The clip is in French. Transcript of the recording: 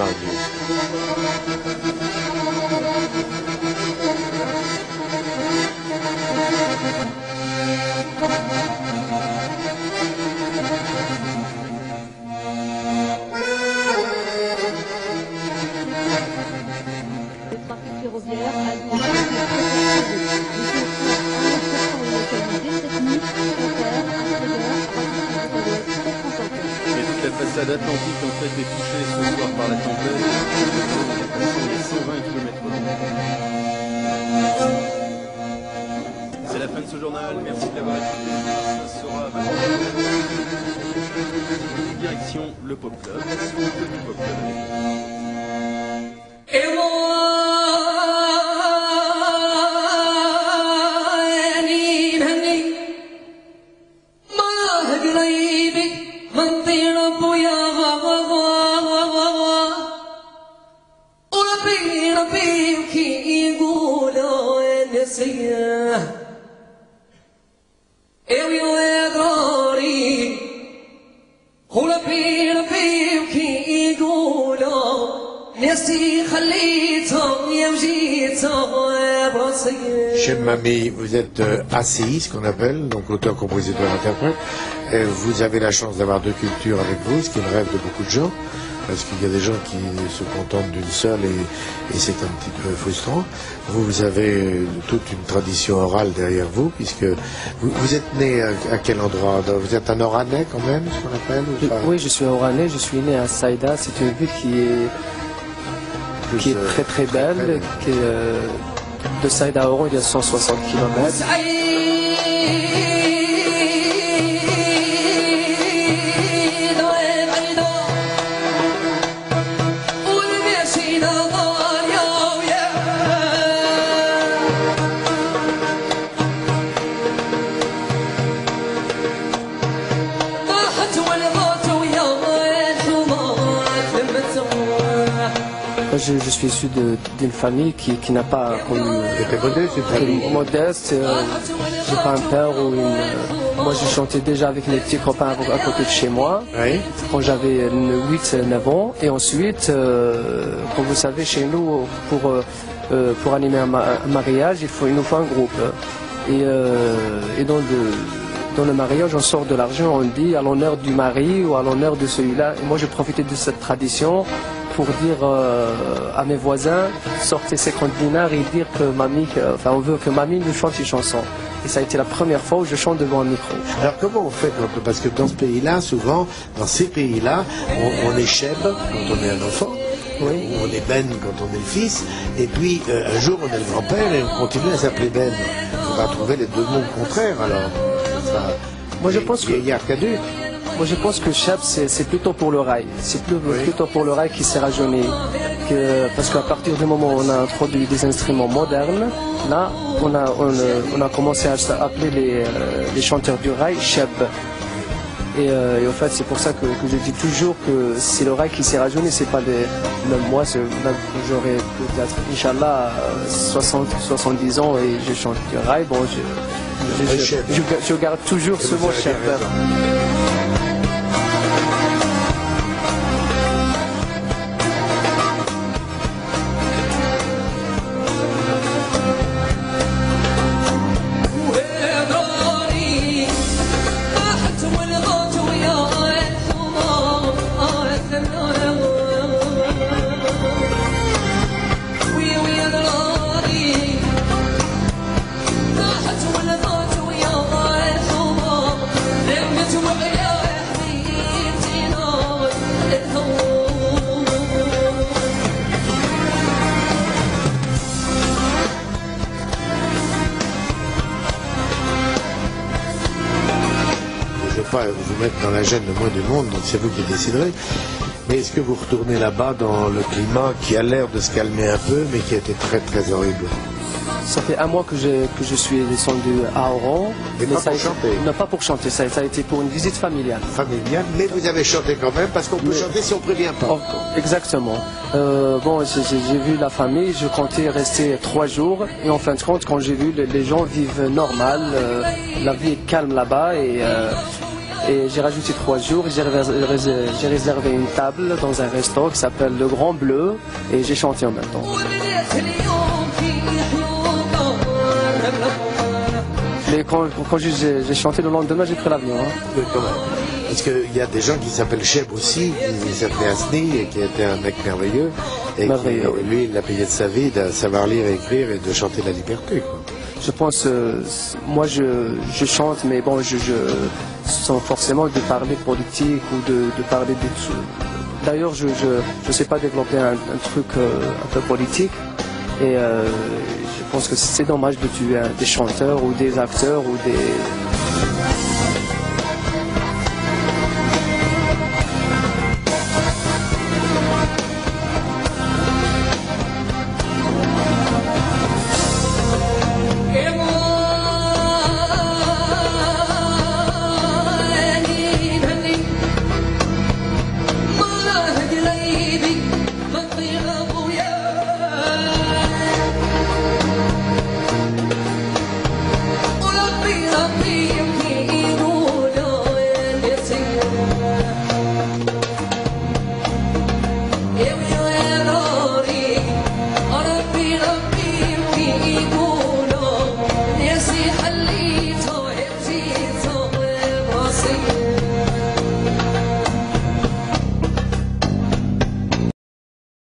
Mardieu. La façade atlantique en fait est touchée ce soir par la tempête. Il y a 120 km/h. C'est la fin de ce journal. Merci de l'avoir écouté. Ça sera direction le Pop Club. Le Pop Club. Cheb Mami, vous êtes ACI, ce qu'on appelle, donc auteur, compositeur, interprète. Vous avez la chance d'avoir deux cultures avec vous, ce qui est le rêve de beaucoup de gens, parce qu'il y a des gens qui se contentent d'une seule et c'est un petit peu frustrant. Vous avez toute une tradition orale derrière vous, puisque vous êtes né à quel endroit? Vous êtes un Oranais quand même, ce qu'on appelle ou pas? Oui, je suis Oranais, je suis né à Saïda, c'est une ville qui est très très belle, qui est, de Saïda à Oran, il y a 160 km. Je suis issu d'une famille qui n'a pas connu. Modeste. J'ai pas un père ou une. Moi, je chantais déjà avec mes petits copains à côté de chez moi. Oui. Quand j'avais 8-9 ans. Et ensuite, comme vous savez, chez nous, pour animer un mariage, il nous faut un groupe. Et dans le mariage, on sort de l'argent, on dit à l'honneur du mari ou à l'honneur de celui-là. Et moi, je profitais de cette tradition pour dire à mes voisins, sortez 50 dinars et dire que on veut que mamie nous chante une chanson. Et ça a été la première fois où je chante devant un micro. Alors comment on fait parce que dans ce pays-là, souvent, dans ces pays-là, on est cheb quand on est un enfant. Oui. On est Ben quand on est le fils, et puis un jour on est le grand-père et on continue à s'appeler Ben. On va trouver les deux mots contraires alors. Moi je pense que Moi je pense que Cheb c'est plutôt pour le rail. C'est plutôt pour le rail qui s'est rajeuni. Parce qu'à partir du moment où on a introduit des instruments modernes, là on a commencé à appeler les chanteurs du rail Cheb. Et en fait, c'est pour ça que je dis toujours que c'est le rail qui s'est rajeuni, c'est pas des. Même moi, j'aurais peut-être, Inch'Allah, 70 ans et je chante du rail. Bon, je garde toujours ce mot chef. Pas vous mettre dans la gêne le moins du monde, donc c'est vous qui déciderez. Mais est-ce que vous retournez là-bas dans le climat qui a l'air de se calmer un peu, mais qui a été très très horrible? Ça fait un mois que je suis descendu à Oran. Mais pas pour chanter? Non, pas pour chanter, ça a été pour une visite familiale. Familiale, mais vous avez chanté quand même, parce qu'on peut chanter si on ne prévient pas. Oh, exactement. Bon, j'ai vu la famille, je comptais rester 3 jours, et en fin de compte, quand j'ai vu les gens vivent normal, la vie est calme là-bas, et Et j'ai rajouté 3 jours. J'ai réservé une table dans un resto qui s'appelle Le Grand Bleu. Et j'ai chanté en même temps. Mais quand j'ai chanté le lendemain, j'ai pris l'avion. Hein. Oui, quand même. Parce qu'il y a des gens qui s'appellent Cheb aussi, qui s'appelait Asni, et qui était un mec merveilleux. Et merveilleux, qui, lui, il a payé de sa vie de savoir lire et écrire et de chanter la liberté. Quoi. Je pense, moi je chante, mais bon, sans forcément de parler politique ou de parler des trucs. D'ailleurs, je sais pas développer un truc un peu politique. Et je pense que c'est dommage de tuer des chanteurs ou des acteurs ou des... Here we go.